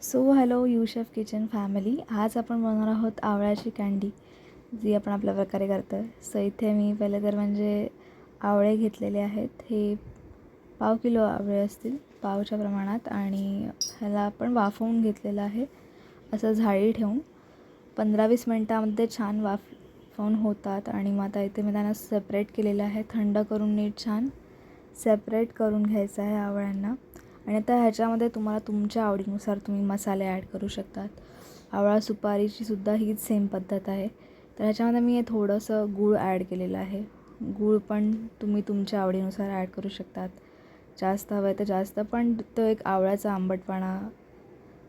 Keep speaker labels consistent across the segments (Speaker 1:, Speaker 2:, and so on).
Speaker 1: So hello युशेफ kitchen family. आज आपण बनवणार आहोत आवळ्याची कँडी, जी आपण आपल्या प्रकारे करतो आहे. सो इथे मी पहिले तर म्हणजे आवळे घेतलेले आहेत. हे 1/2 किलो आवळे असतील, पावच्या प्रमाणात. आणि ह्याला आपण वाफवून घेतलेलं आहे असं झाडी ठेवून. 15-20 मिनटामध्ये छान वाफवून होतात. आणि मग आता इथे मी त्यांना सेपरेट केलेलं आहे. थंड करून नीट छान सेपरेट करून घ्यायचं आहे आवळ्यांना. आणि आता ह्याच्यामध्ये तुम्हाला तुमच्या आवडीनुसार तुम्ही मसाले ॲड करू शकतात. आवळा सुपारीची सुद्धा हीच सेम पद्धत आहे. तर ह्याच्यामध्ये मी थोडंसं गूळ ॲड केलेलं आहे. गूळ पण तुम्ही तुमच्या आवडीनुसार ॲड करू शकतात. जास्त हवं आहे तर जास्त, पण तो एक आवळ्याचा आंबटपणा,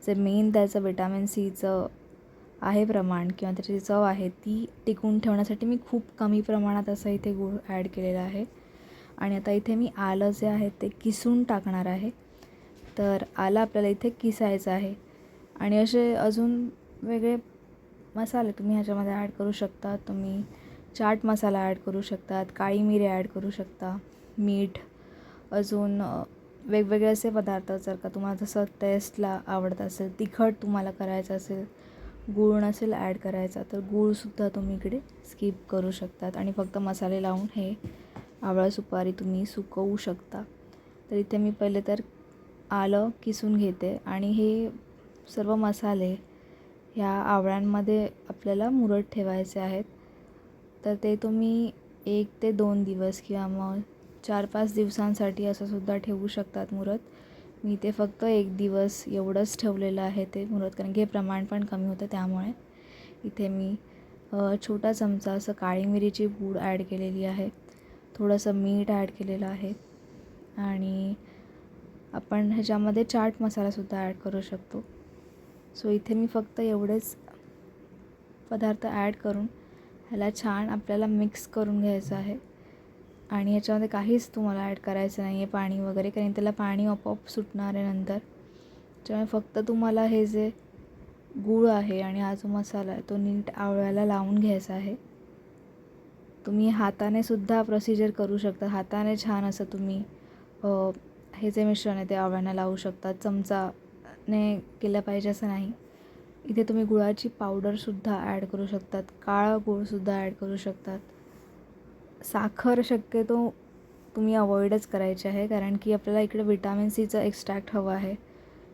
Speaker 1: जे मेन त्याचं विटॅमिन सीचं आहे प्रमाण किंवा त्याची चव आहे, ती टिकून ठेवण्यासाठी मी खूप कमी प्रमाणात असं इथे गूळ ॲड केलेला आहे. आणि आता इथे मी आलं जे आहे ते किसून टाकणार आहे. तर आलं आपल्याला इथे किसायचं आहे. आणि असे अजून वेगळे मसाले तुम्ही ह्याच्यामध्ये ॲड करू शकता. तुम्ही चाट मसाला ॲड करू शकतात, काळी मिरी ॲड करू शकता, मीठ, अजून वेगवेगळे असे पदार्थ. जर का तुम्हाला जसं टेस्टला आवडत असेल, तिखट तुम्हाला करायचं असेल, गूळ नसेल ॲड करायचा, तर गूळसुद्धा तुम्ही इकडे स्किप करू शकतात. आणि फक्त मसाले लावून हे आवळा सुपारी तुम्ही सुकवू शकता. तर इथे मी पहिले तर आलं किसून घेते आणि हे सर्व मसाले ह्या आवळ्यांमध्ये आपल्याला मुरत ठेवायचे आहेत. तर ते तुम्ही 1 ते 2 दिवस किंवा मग 4-5 दिवसांसाठी असंसुद्धा ठेवू शकतात मुरत. मी ते फक्त 1 दिवस एवढंच ठेवलेलं आहे ते मुरत, कारण की हे प्रमाण पण कमी होतं. त्यामुळे इथे मी छोटा चमचा असं काळी मिरीची पूड ॲड केलेली आहे, थोडंसं मीठ ॲड केलेलं आहे. आणि आपण ह्याच्यामध्ये चाट मसालासुद्धा ॲड करू शकतो. सो इथे मी फक्त एवढेच पदार्थ ॲड करून ह्याला छान आपल्याला मिक्स करून घ्यायचं आहे. आणि ह्याच्यामध्ये काहीच तुम्हाला ॲड करायचं नाही आहे, पाणी वगैरे, कारण त्याला पाणी आपोआप सुटणार आहे नंतर. त्यामुळे फक्त तुम्हाला हे जे गूळ आहे आणि हा जो मसाला आहे तो नीट आवळ्याला लावून घ्यायचा आहे. तुम्ही हाताने सुद्धा प्रोसिजर करू शकता. हाताने छान असं तुम्ही हे जे मिश्रण आहे ते आवळ्यांना लावू शकतात. चमचाने केलं पाहिजे असं नाही. इथे तुम्ही गुळाची पावडरसुद्धा ॲड करू शकतात, काळा गूळसुद्धा ॲड करू शकतात. साखर शक्यतो तुम्ही अवॉइडच करायची आहे, कारण की आपल्याला इकडे विटॅमिन सीचं एक्स्ट्रॅक्ट हवं आहे.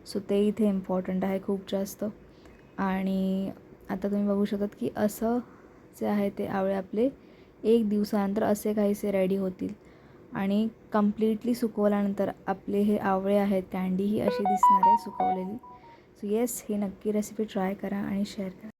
Speaker 1: सो ते इथे इम्पॉर्टंट आहे खूप जास्त. आणि आता तुम्ही बघू शकतात की असं जे आहे ते आवळे आपले 1 दिवसानंतर असे काहीसे रेडी होतील. आणि कंप्लीटली सुकवल्यानंतर आपले हे आवळे आहेत, कँडी ही अशी दिसणार आहे सुकवलेली. सो येस, ही नक्की रेसिपी ट्राय करा आणि शेअर करा.